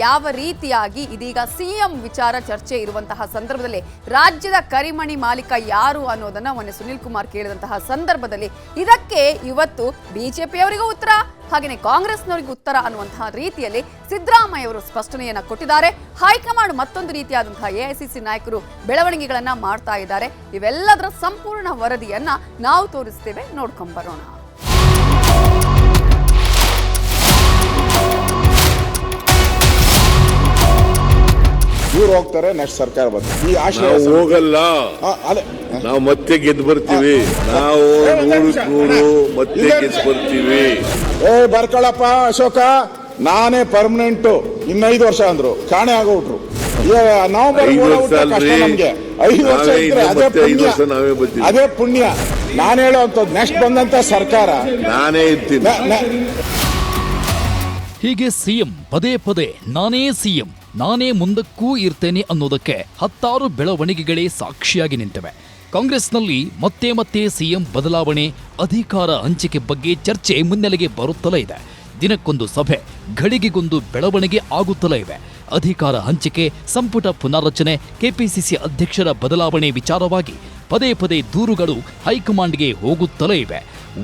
ಯಾವ ರೀತಿಯಾಗಿ ಇದೀಗ ಸಿಎಂ ವಿಚಾರ ಚರ್ಚೆ ಇರುವಂತಹ ಸಂದರ್ಭದಲ್ಲಿ ರಾಜ್ಯದ ಕರಿಮಣಿ ಮಾಲೀಕ ಯಾರು ಅನ್ನೋದನ್ನ ಮೊನ್ನೆ ಸುನಿಲ್ ಕುಮಾರ್ ಕೇಳಿದಂತಹ ಸಂದರ್ಭದಲ್ಲಿ ಇದಕ್ಕೆ ಇವತ್ತು ಬಿಜೆಪಿಯವರಿಗೂ ಉತ್ತರ, ಹಾಗೆಯೇ ಕಾಂಗ್ರೆಸ್ನವರಿಗೂ ಉತ್ತರ ಅನ್ನುವಂತಹ ರೀತಿಯಲ್ಲಿ ಸಿದ್ದರಾಮಯ್ಯ ಅವರು ಸ್ಪಷ್ಟನೆಯನ್ನ ಕೊಟ್ಟಿದ್ದಾರೆ. ಹೈಕಮಾಂಡ್ ಮತ್ತೊಂದು ರೀತಿಯಾದಂತಹ ಎಐಸಿಸಿ ನಾಯಕರು ಬೆಳವಣಿಗೆಗಳನ್ನ ಮಾಡ್ತಾ ಇದ್ದಾರೆ. ಇವೆಲ್ಲದರ ಸಂಪೂರ್ಣ ವರದಿಯನ್ನ ನಾವು ತೋರಿಸ್ತೇವೆ, ನೋಡ್ಕೊಂಡ್ ಬರೋಣ. ಇವ್ರು ಹೋಗ್ತಾರೆ, ನೆಕ್ಸ್ಟ್ ಸರ್ಕಾರ ಬರ್ತದೆ. ಈ ಆಶಯ ಹೋಗಲ್ಲ, ನಾವು ಮತ್ತೆ ಗೆದ್ದು ಬರ್ತೀವಿ. ನಾವು 100 ಮತ್ತೆ ಗೆದ್ದು ಬರ್ತೀವಿ. ಬರ್ಕೊಳಪ್ಪ ಅಶೋಕ, ನಾನೇ ಪರ್ಮನೆಂಟ್. 5 ವರ್ಷ ಅಂದ್ರು, ಕಾಣೆ ಆಗೋಟ್ರು. ನವೆಂಬರ್ 5 ವರ್ಷ ಇದ್ರೆ ಅದೇ ಪುಣ್ಯ. ನಾನು ಹೇಳೋಂಥದ್ದು ನೆಕ್ಸ್ಟ್ ಬಂದಂತ ಸರ್ಕಾರ ನಾನೇ ಇರ್ತೀನಿ. ಹೀಗೆ ಸಿಎಂ ಪದೇ ಪದೇ ನಾನೇ ಸಿಎಂ, ನಾನೇ ಮುಂದಕ್ಕೂ ಇರ್ತೇನೆ ಅನ್ನೋದಕ್ಕೆ ಹತ್ತಾರು ಬೆಳವಣಿಗೆಗಳೇ ಸಾಕ್ಷಿಯಾಗಿ ನಿಂತಿವೆ. ಕಾಂಗ್ರೆಸ್ನಲ್ಲಿ ಮತ್ತೆ ಮತ್ತೆ ಸಿಎಂ ಬದಲಾವಣೆ, ಅಧಿಕಾರ ಹಂಚಿಕೆ ಬಗ್ಗೆ ಚರ್ಚೆ ಮುನ್ನೆಲೆಗೆ ಬರುತ್ತಲೇ ಇದೆ. ದಿನಕ್ಕೊಂದು ಸಭೆ, ಘಳಿಗೆಗೊಂದು ಬೆಳವಣಿಗೆ ಆಗುತ್ತಲೇ ಇವೆ. ಅಧಿಕಾರ ಹಂಚಿಕೆ, ಸಂಪುಟ ಪುನಾರಚನೆ, ಕೆಪಿಸಿಸಿ ಅಧ್ಯಕ್ಷರ ಬದಲಾವಣೆ ವಿಚಾರವಾಗಿ ಪದೇ ಪದೇ ದೂರುಗಳು ಹೈಕಮಾಂಡ್ಗೆ ಹೋಗುತ್ತಲೇ ಇವೆ.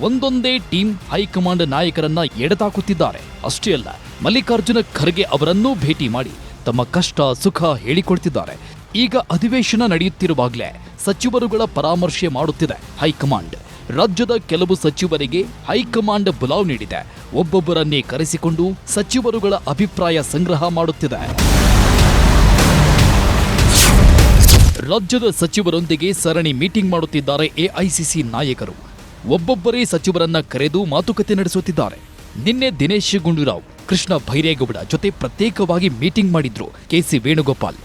ಒಂದೊಂದೇ ಟೀಮ್ ಹೈಕಮಾಂಡ್ ನಾಯಕರನ್ನ ಎಡೆತಾಕುತ್ತಿದ್ದಾರೆ. ಅಷ್ಟೇ ಅಲ್ಲ, ಮಲ್ಲಿಕಾರ್ಜುನ ಖರ್ಗೆ ಅವರನ್ನೂ ಭೇಟಿ ಮಾಡಿ ತಮ್ಮ ಕಷ್ಟ ಸುಖ ಹೇಳಿಕೊಡ್ತಿದ್ದಾರೆ. ಈಗ ಅಧಿವೇಶನ ನಡೆಯುತ್ತಿರುವಾಗಲೇ ಸಚಿವರುಗಳ ಪರಾಮರ್ಶೆ ಮಾಡುತ್ತಿದೆ ಹೈಕಮಾಂಡ್. ರಾಜ್ಯದ ಕೆಲವು ಸಚಿವರಿಗೆ ಹೈಕಮಾಂಡ್ ಬುಲಾವ್ ನೀಡಿದೆ. ಒಬ್ಬೊಬ್ಬರನ್ನೇ ಕರೆಸಿಕೊಂಡು ಸಚಿವರುಗಳ ಅಭಿಪ್ರಾಯ ಸಂಗ್ರಹ ಮಾಡುತ್ತಿದೆ. ರಾಜ್ಯದ ಸಚಿವರೊಂದಿಗೆ ಸರಣಿ ಮೀಟಿಂಗ್ ಮಾಡುತ್ತಿದ್ದಾರೆ ಎಐಸಿಸಿ ನಾಯಕರು. ಒಬ್ಬೊಬ್ಬರೇ ಸಚಿವರನ್ನ ಕರೆದು ಮಾತುಕತೆ ನಡೆಸುತ್ತಿದ್ದಾರೆ. ನಿನ್ನೆ ದಿನೇಶ್ ಗುಂಡೂರಾವ್, ಕೃಷ್ಣ ಭೈರೇಗೌಡ ಜೊತೆ ಪ್ರತ್ಯೇಕವಾಗಿ ಮೀಟಿಂಗ್ ಮಾಡಿದ್ರು ಕೆಸಿ ವೇಣುಗೋಪಾಲ್.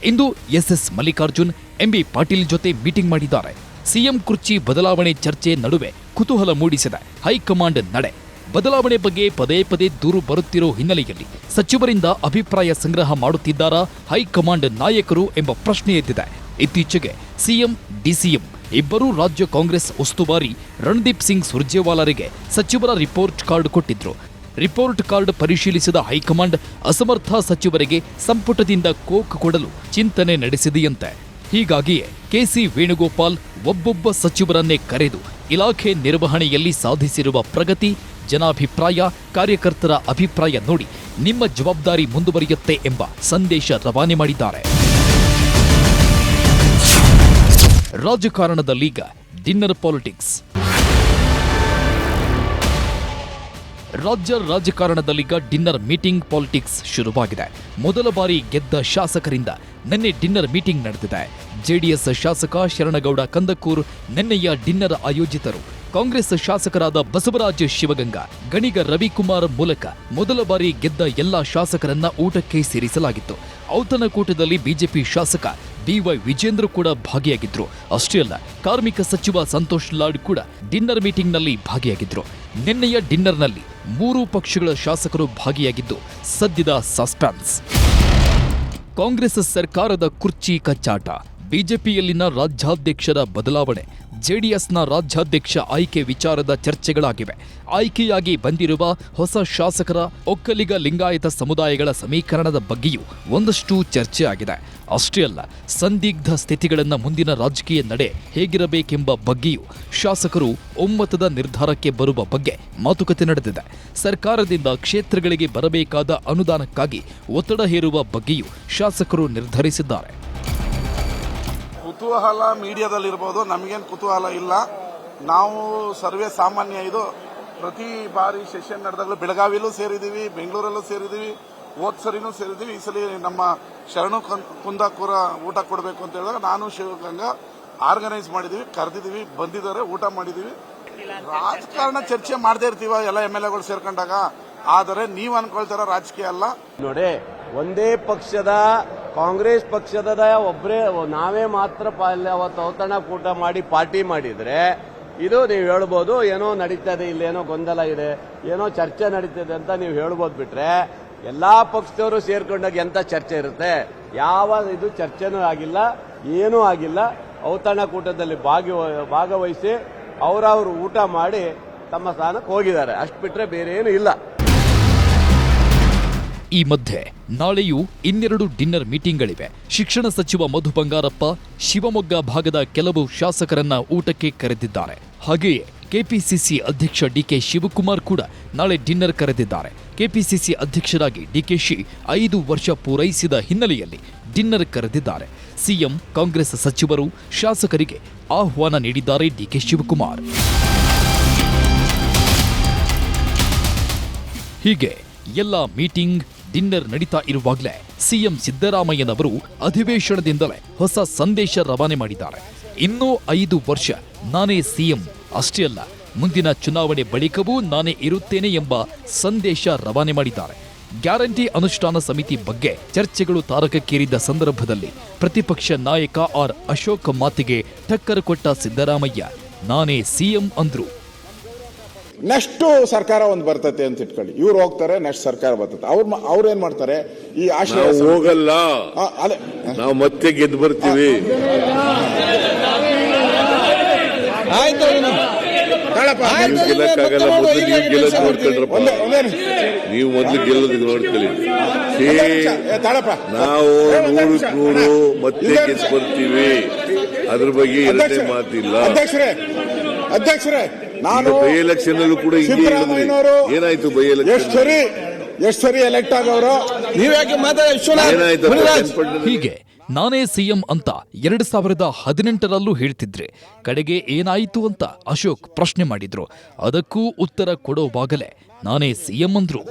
ಇಂದು ಎಸ್ಎಸ್ ಮಲ್ಲಿಕಾರ್ಜುನ್, ಎಂಬಿ ಪಾಟೀಲ್ ಜೊತೆ ಮೀಟಿಂಗ್ ಮಾಡಿದ್ದಾರೆ. ಸಿಎಂ ಕುರ್ಚಿ ಬದಲಾವಣೆ ಚರ್ಚೆ ನಡುವೆ ಕುತೂಹಲ ಮೂಡಿಸಿದೆ ಹೈಕಮಾಂಡ್ ನಡೆ. ಬದಲಾವಣೆ ಬಗ್ಗೆ ಪದೇ ಪದೇ ದೂರು ಬರುತ್ತಿರೋ ಹಿನ್ನೆಲೆಯಲ್ಲಿ ಸಚಿವರಿಂದ ಅಭಿಪ್ರಾಯ ಸಂಗ್ರಹ ಮಾಡುತ್ತಿದ್ದಾರಾ ಹೈಕಮಾಂಡ್ ನಾಯಕರು ಎಂಬ ಪ್ರಶ್ನೆ ಎದ್ದಿದೆ. ಇತ್ತೀಚೆಗೆ ಸಿಎಂ, ಡಿಸಿಎಂ ಇಬ್ಬರೂ ರಾಜ್ಯ ಕಾಂಗ್ರೆಸ್ ಉಸ್ತುವಾರಿ ರಣದೀಪ್ ಸಿಂಗ್ ಸುರ್ಜೇವಾಲಾರಿಗೆ ಸಚಿವರ ರಿಪೋರ್ಟ್ ಕಾರ್ಡ್ ಕೊಟ್ಟಿದ್ರು. ರಿಪೋರ್ಟ್ ಕಾರ್ಡ್ ಪರಿಶೀಲಿಸಿದ ಹೈಕಮಾಂಡ್ ಅಸಮರ್ಥ ಸಚಿವರಿಗೆ ಸಂಪುಟದಿಂದ ಕೋಕ್ ಕೊಡಲು ಚಿಂತನೆ ನಡೆಸಿದೆಯಂತೆ. ಹೀಗಾಗಿಯೇ ಕೆಸಿ ವೇಣುಗೋಪಾಲ್ ಒಬ್ಬೊಬ್ಬ ಸಚಿವರನ್ನೇ ಕರೆದು ಇಲಾಖೆ ನಿರ್ವಹಣೆಯಲ್ಲಿ ಸಾಧಿಸಿರುವ ಪ್ರಗತಿ, ಜನಾಭಿಪ್ರಾಯ, ಕಾರ್ಯಕರ್ತರ ಅಭಿಪ್ರಾಯ ನೋಡಿ ನಿಮ್ಮ ಜವಾಬ್ದಾರಿ ಮುಂದುವರಿಯುತ್ತೆ ಎಂಬ ಸಂದೇಶ ರವಾನೆ ಮಾಡಿದ್ದಾರೆ. ರಾಜಕಾರಣದಲ್ಲೀಗ ಡಿನ್ನರ್ ಪಾಲಿಟಿಕ್ಸ್. ರಾಜ್ಯ ರಾಜಕಾರಣದಲ್ಲೀಗ ಡಿನ್ನರ್ ಮೀಟಿಂಗ್ ಪಾಲಿಟಿಕ್ಸ್ ಶುರುವಾಗಿದೆ. ಮೊದಲ ಬಾರಿ ಗೆದ್ದ ಶಾಸಕರಿಂದ ನಿನ್ನೆ ಡಿನ್ನರ್ ಮೀಟಿಂಗ್ ನಡೆದಿದೆ. ಜೆಡಿಎಸ್ ಶಾಸಕ ಶರಣಗೌಡ ಕಂದಕೂರ್ ನಿನ್ನೆಯ ಡಿನ್ನರ್ ಆಯೋಜಿತರು. ಕಾಂಗ್ರೆಸ್ ಶಾಸಕರಾದ ಬಸವರಾಜ ಶಿವಗಂಗಾ, ಗಣಿಗ ರವಿಕುಮಾರ್ ಮೂಲಕ ಮೊದಲ ಬಾರಿ ಗೆದ್ದ ಎಲ್ಲಾ ಶಾಸಕರನ್ನ ಊಟಕ್ಕೆ ಸೇರಿಸಲಾಗಿತ್ತು. ಔತಣಕೂಟದಲ್ಲಿ ಬಿಜೆಪಿ ಶಾಸಕ ಬಿವೈ ವಿಜೇಂದ್ರ ಕೂಡ ಭಾಗಿಯಾಗಿದ್ರು. ಅಷ್ಟೇ ಅಲ್ಲ, ಕಾರ್ಮಿಕ ಸಚಿವ ಸಂತೋಷ್ ಲಾಡ್ ಕೂಡ ಡಿನ್ನರ್ ಮೀಟಿಂಗ್ನಲ್ಲಿ ಭಾಗಿಯಾಗಿದ್ರು. ನಿನ್ನೆಯ ಡಿನ್ನರ್ನಲ್ಲಿ 3 ಪಕ್ಷಗಳ ಶಾಸಕರು ಭಾಗಿಯಾಗಿದ್ದು ಸದ್ಯದ ಸಸ್ಪೆನ್ಸ್. ಕಾಂಗ್ರೆಸ್ ಸರ್ಕಾರದ ಕುರ್ಚಿ ಕಚ್ಚಾಟ, ಬಿಜೆಪಿಯಲ್ಲಿನ ರಾಜ್ಯಾಧ್ಯಕ್ಷರ ಬದಲಾವಣೆ, ಜೆಡಿಎಸ್ನ ರಾಜ್ಯಾಧ್ಯಕ್ಷ ಆಯ್ಕೆ ವಿಚಾರದ ಚರ್ಚೆಗಳಾಗಿವೆ. ಆಯ್ಕೆಯಾಗಿ ಬಂದಿರುವ ಹೊಸ ಶಾಸಕರ ಒಕ್ಕಲಿಗ ಲಿಂಗಾಯತ ಸಮುದಾಯಗಳ ಸಮೀಕರಣದ ಬಗ್ಗೆಯೂ ಒಂದಷ್ಟು ಚರ್ಚೆ ಆಗಿದೆ. ಅಷ್ಟೇ ಅಲ್ಲ, ಸಂದಿಗ್ಧ ಸ್ಥಿತಿಗಳನ್ನು ಮುಂದಿನ ರಾಜಕೀಯ ನಡೆ ಹೇಗಿರಬೇಕೆಂಬ ಬಗ್ಗೆಯೂ ಶಾಸಕರು ಒಮ್ಮತದ ನಿರ್ಧಾರಕ್ಕೆ ಬರುವ ಬಗ್ಗೆ ಮಾತುಕತೆ ನಡೆದಿದೆ. ಸರ್ಕಾರದಿಂದ ಕ್ಷೇತ್ರಗಳಿಗೆ ಬರಬೇಕಾದ ಅನುದಾನಕ್ಕಾಗಿ ಒತ್ತಡ ಹೇರುವ ಬಗ್ಗೆಯೂ ಶಾಸಕರು ನಿರ್ಧರಿಸಿದ್ದಾರೆ. ಕುತೂಹಲ ಮೀಡಿಯಾದಲ್ಲಿರ್ಬೋದು, ನಮಗೇನು ಕುತೂಹಲ ಇಲ್ಲ. ನಾವು ಸರ್ವೇ ಸಾಮಾನ್ಯ. ಇದು ಪ್ರತಿ ಬಾರಿ ಸೆಷನ್ ನಡೆದಾಗಲೂ ಬೆಳಗಾವಿಲೂ ಸೇರಿದ್ದೀವಿ, ಬೆಂಗಳೂರಲ್ಲೂ ಸೇರಿದ್ದೀವಿ, ಹೋದ್ ಸರಿನೂ ಸೇರಿದ್ದೀವಿ. ಈ ಸಲ ನಮ್ಮ ಶರಣು ಕುಂದಾಪುರ ಊಟ ಕೊಡಬೇಕು ಅಂತ ಹೇಳಿದಾಗ ನಾನು ಶಿವಗಂಗಾ ಆರ್ಗನೈಸ್ ಮಾಡಿದೀವಿ, ಕರೆದಿದ್ದೀವಿ, ಬಂದಿದ್ದಾರೆ, ಊಟ ಮಾಡಿದೀವಿ. ರಾಜಕಾರಣ ಚರ್ಚೆ ಮಾಡದೇ ಇರ್ತೀವ ಎಲ್ಲ MLAಗಳು ಸೇರ್ಕೊಂಡಾಗ. ಆದರೆ ನೀವು ಅನ್ಕೊಳ್ತಾರ ರಾಜಕೀಯ ಅಲ್ಲ ನೋಡಿ. ಒಂದೇ ಪಕ್ಷದ ಕಾಂಗ್ರೆಸ್ ಪಕ್ಷದ ಒಬ್ಬರೇ ನಾವೇ ಮಾತ್ರ ಅವತ್ತು ಔತಣಕೂಟ ಮಾಡಿ ಪಾರ್ಟಿ ಮಾಡಿದ್ರೆ ಇದು ನೀವು ಹೇಳ್ಬೋದು ಏನೋ ನಡೀತದೆ, ಇಲ್ಲೇನೋ ಗೊಂದಲ ಇದೆ, ಏನೋ ಚರ್ಚೆ ನಡೀತದೆ ಅಂತ ನೀವು ಹೇಳ್ಬೋದು. ಬಿಟ್ರೆ ಎಲ್ಲಾ ಪಕ್ಷದವರು ಸೇರ್ಕೊಂಡಾಗ ಎಂತ ಚರ್ಚೆ ಇರುತ್ತೆ? ಯಾವ ಇದು ಚರ್ಚೆನೂ ಆಗಿಲ್ಲ, ಏನೂ ಆಗಿಲ್ಲ. ಔತಣಕೂಟದಲ್ಲಿ ಭಾಗವಹಿಸಿ ಅವರವರು ಊಟ ಮಾಡಿ ತಮ್ಮ ಸ್ಥಾನಕ್ಕೆ ಹೋಗಿದ್ದಾರೆ. ಅಷ್ಟು ಬಿಟ್ರೆ ಬೇರೆ ಏನು ಇಲ್ಲ. ಈ ಮಧ್ಯೆ ನಾಳೆಯೂ ಇನ್ನೆರಡು ಡಿನ್ನರ್ ಮೀಟಿಂಗ್ಗಳಿವೆ. ಶಿಕ್ಷಣ ಸಚಿವ ಮಧು ಬಂಗಾರಪ್ಪ ಶಿವಮೊಗ್ಗ ಭಾಗದ ಕೆಲವು ಶಾಸಕರನ್ನ ಊಟಕ್ಕೆ ಕರೆದಿದ್ದಾರೆ. ಹಾಗೆಯೇ ಕೆಪಿಸಿಸಿ ಅಧ್ಯಕ್ಷ ಡಿಕೆ ಶಿವಕುಮಾರ್ ಕೂಡ ನಾಳೆ ಡಿನ್ನರ್ ಕರೆದಿದ್ದಾರೆ. ಕೆಪಿಸಿಸಿ ಅಧ್ಯಕ್ಷರಾಗಿ ಡಿಕೆಶಿ 5 ವರ್ಷ ಪೂರೈಸಿದ ಹಿನ್ನೆಲೆಯಲ್ಲಿ ಡಿನ್ನರ್ ಕರೆದಿದ್ದಾರೆ. ಸಿಎಂ, ಕಾಂಗ್ರೆಸ್ ಸಚಿವರು, ಶಾಸಕರಿಗೆ ಆಹ್ವಾನ ನೀಡಿದ್ದಾರೆ ಡಿಕೆ ಶಿವಕುಮಾರ್. ಹೀಗೆ ಎಲ್ಲ ಮೀಟಿಂಗ್, ಡಿನ್ನರ್ ನಡೀತಾ ಇರುವಾಗಲೇ ಸಿಎಂ ಸಿದ್ದರಾಮಯ್ಯನವರು ಅಧಿವೇಶನದಿಂದಲೇ ಹೊಸ ಸಂದೇಶ ರವಾನೆ ಮಾಡಿದ್ದಾರೆ. ಇನ್ನೂ 5 ವರ್ಷ ನಾನೇ ಸಿಎಂ, ಅಷ್ಟೇ ಅಲ್ಲ ಮುಂದಿನ ಚುನಾವಣೆ ಬಳಿಕವೂ ನಾನೇ ಇರುತ್ತೇನೆ ಎಂಬ ಸಂದೇಶ ರವಾನೆ ಮಾಡಿದ್ದಾರೆ. ಗ್ಯಾರಂಟಿ ಅನುಷ್ಠಾನ ಸಮಿತಿ ಬಗ್ಗೆ ಚರ್ಚೆಗಳು ತಾರಕಕ್ಕೇರಿದ್ದ ಸಂದರ್ಭದಲ್ಲಿ ಪ್ರತಿಪಕ್ಷ ನಾಯಕ ಆರ್ ಅಶೋಕ್ ಮಾತಿಗೆ ಟಕ್ಕರ್ ಕೊಟ್ಟ ಸಿದ್ದರಾಮಯ್ಯ ನಾನೇ ಸಿಎಂ ಅಂದ್ರು. ನೆಕ್ಸ್ಟ್ ಸರ್ಕಾರ ಒಂದು ಬರ್ತತೆ ಅಂತ ಇಟ್ಕೊಳ್ಳಿ, ಇವ್ರು ಹೋಗ್ತಾರೆ, ನೆಕ್ಸ್ಟ್ ಸರ್ಕಾರ ಬರ್ತದೆ. ಅವ್ರು ಏನ್ ಮಾಡ್ತಾರೆ, ಈ ಆಶ್ರಯ ನಾವು ಹೋಗಲ್ಲ, ಅದೇ ನಾವು ಮತ್ತೆ ಗೆದ್ದು ಬರ್ತೀವಿ. ನೀವು ಗೆಲ್ಲಕ್ಕಾಗಲ್ಲ, ಮೊದಲು ನೀವು ಗೆಲ್ಲೋದು ನೋಡ್ಕೊಂಡ್ರಪ್ಪ. ನೀವು ಮೊದಲು ಗೆಲ್ಲೋದು ನೋಡ್ಕೊಳ್ಳಿ. ನಾವು 100 ಮತ್ತೆ ಗೆದ್ದು ಬರ್ತೀವಿ. ಅದ್ರ ಬಗ್ಗೆ ಎರಡನೇ ಮಾತಿಲ್ಲ. ಅಧ್ಯಕ್ಷರೇ, ನಾನು ಬೈ ಎಲೆಕ್ಷನ್ ಅಲ್ಲೂ ಕೂಡ ಹಿಂಗೆ ಏನಾಯ್ತು? ಬೈ ಎಲೆಕ್ಷನ್ ಎಷ್ಟು ಸರಿ ಎಲೆಕ್ಟ್ ಆಗವರು, ನೀವ್ಯಾಕೆ ಏನಾಯ್ತು? ಹೀಗೆ ನಾನೇ ಸಿಎಂ ಅಂತ 2018ರಲ್ಲೂ ಹೇಳ್ತಿದ್ರೆ ಕಡೆಗೆ ಏನಾಯಿತು ಅಂತ ಅಶೋಕ್ ಪ್ರಶ್ನೆ ಮಾಡಿದ್ರು. ಅದಕ್ಕೂ ಉತ್ತರ ಕೊಡೋವಾಗಲೇ ನಾನೇ ಸಿಎಂ ಅಂದ್ರು.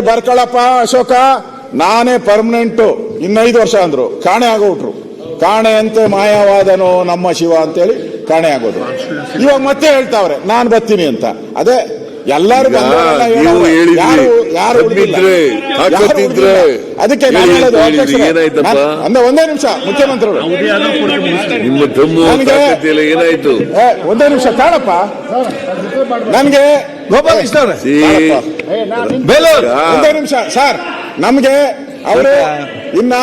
ಬರ್ಕೊಳಪ್ಪ ಅಶೋಕ, ನಾನೇ ಪರ್ಮನೆಂಟ್, 5 ವರ್ಷ ಅಂದ್ರು. ಕಾಣೆ ಆಗೋಟ್ರು. ಕಾಣೆ ಅಂತೆ ಮಾಯವಾದನು ನಮ್ಮ ಶಿವ ಅಂತೇಳಿ ಕಾಣೆ ಆಗೋದು. ಇವಾಗ ಮತ್ತೆ ಹೇಳ್ತಾವ್ರೆ ನಾನ್ ಬರ್ತೀನಿ ಅಂತ. ಅದೇ ಎಲ್ಲರೂ ಅದಕ್ಕೆ ಅಂದ್ರೆ ಒಂದೇ ನಿಮಿಷ ಮುಖ್ಯಮಂತ್ರಿಗಳು ನಿಮ್ಮ ದಮ್ಮು ಏನಾಯ್ತು? ಒಂದೇ ನಿಮಿಷ ಕಾಣಪ್ಪ, ನನ್ಗೆ ಗೋಪಾಲಕೃಷ್ಣ ಒಂದೇ ನಿಮಿಷ ಸರ್, ನಮ್ಗೆ ಅವರು ಇನ್ನ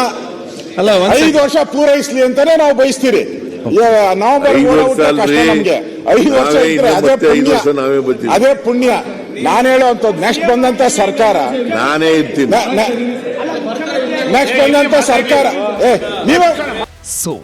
5 ವರ್ಷ ಪೂರೈಸ್ಲಿ ಅಂತಾನೆ ನಾವು ಬಯಸ್ತೀರಿ. ನವೆಂಬರ್ ನಮ್ಗೆ 5 ವರ್ಷ ಇದ್ರೆ ಅದೇ ಪುಣ್ಯ. ನಾನು ಹೇಳುವಂಥದ್ದು ನೆಕ್ಸ್ಟ್ ಬಂದಂತ ಸರ್ಕಾರ ನಾನೇ ಇರ್ತೀನಿ. ನೆಕ್ಸ್ಟ್ ಬಂದಂತ ಸರ್ಕಾರ ನೀವು ಸೊ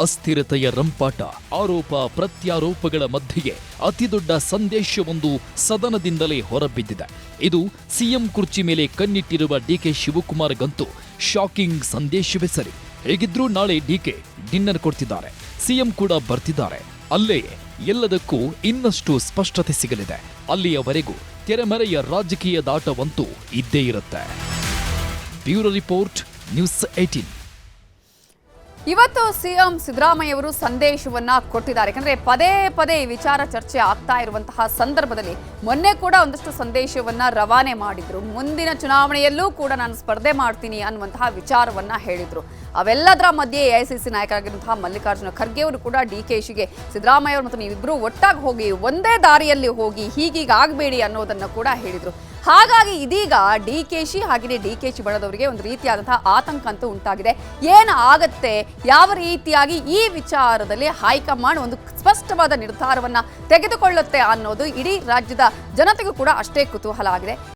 ಅಸ್ಥಿರತೆಯ ರಂಪಾಟ, ಆರೋಪ ಪ್ರತ್ಯಾರೋಪಗಳ ಮಧ್ಯೆಯೇ ಅತಿದೊಡ್ಡ ಸಂದೇಶವೊಂದು ಸದನದಿಂದಲೇ ಹೊರಬಿದ್ದಿದೆ. ಇದು ಸಿಎಂ ಕುರ್ಚಿ ಮೇಲೆ ಕಣ್ಣಿಟ್ಟಿರುವ ಡಿಕೆ ಶಿವಕುಮಾರ್ಗಂತೂ ಶಾಕಿಂಗ್ ಸಂದೇಶವೇ ಸರಿ. ಹೇಗಿದ್ರೂ ನಾಳೆ ಡಿಕೆ ಡಿನ್ನರ್ ಕೊಡ್ತಿದ್ದಾರೆ, ಸಿಎಂ ಕೂಡ ಬರ್ತಿದ್ದಾರೆ. ಅಲ್ಲೇ ಎಲ್ಲದಕ್ಕೂ ಇನ್ನಷ್ಟು ಸ್ಪಷ್ಟತೆ ಸಿಗಲಿದೆ. ಅಲ್ಲಿಯವರೆಗೂ ತೆರೆಮರೆಯ ರಾಜಕೀಯ ದಾಟವಂತೂ ಇದ್ದೇ ಇರುತ್ತೆ. Bureau report, news 18. ಇವತ್ತು ಸಿಎಂ ಸಿದ್ದರಾಮಯ್ಯ ಅವರು ಸಂದೇಶವನ್ನ ಕೊಟ್ಟಿದ್ದಾರೆ. ಯಾಕಂದ್ರೆ ಪದೇ ಪದೇ ಈ ವಿಚಾರ ಚರ್ಚೆ ಆಗ್ತಾ ಇರುವಂತಹ ಸಂದರ್ಭದಲ್ಲಿ ಮೊನ್ನೆ ಕೂಡ ಒಂದಷ್ಟು ಸಂದೇಶವನ್ನ ರವಾನೆ ಮಾಡಿದ್ರು. ಮುಂದಿನ ಚುನಾವಣೆಯಲ್ಲೂ ಕೂಡ ನಾನು ಸ್ಪರ್ಧೆ ಮಾಡ್ತೀನಿ ಅನ್ನುವಂತಹ ವಿಚಾರವನ್ನ ಹೇಳಿದ್ರು. ಅವೆಲ್ಲದರ ಮಧ್ಯೆ ಎಐಸಿಸಿ ನಾಯಕರಾಗಿರುವಂತಹ ಮಲ್ಲಿಕಾರ್ಜುನ ಖರ್ಗೆ ಅವರು ಕೂಡ ಡಿಕೆಶಿಗೆ ಸಿದ್ದರಾಮಯ್ಯ ಅವರು ಮತ್ತು ನೀವಿಬ್ರು ಒಟ್ಟಾಗಿ ಹೋಗಿ ಒಂದೇ ದಾರಿಯಲ್ಲಿ ಹೋಗಿ ಹೀಗೀಗ ಆಗಬೇಡಿ ಅನ್ನೋದನ್ನ ಕೂಡ ಹೇಳಿದ್ರು. ಹಾಗಾಗಿ ಇದೀಗ ಡಿಕೆಶಿ ಹಾಗೆಯೇ ಡಿಕೆಶಿ ಬಣದವರಿಗೆ ಒಂದು ರೀತಿಯಾದಂತಹ ಆತಂಕ ಅಂತೂ ಉಂಟಾಗಿದೆ. ಏನು ಆಗತ್ತೆ, ಯಾವ ರೀತಿಯಾಗಿ ಈ ವಿಚಾರದಲ್ಲಿ ಹೈಕಮಾಂಡ್ ಒಂದು ಸ್ಪಷ್ಟವಾದ ನಿರ್ಧಾರವನ್ನ ತೆಗೆದುಕೊಳ್ಳುತ್ತೆ ಅನ್ನೋದು ಇಡೀ ರಾಜ್ಯದ ಜನತೆಗೂ ಕೂಡ ಅಷ್ಟೇ ಕುತೂಹಲ ಆಗಿದೆ.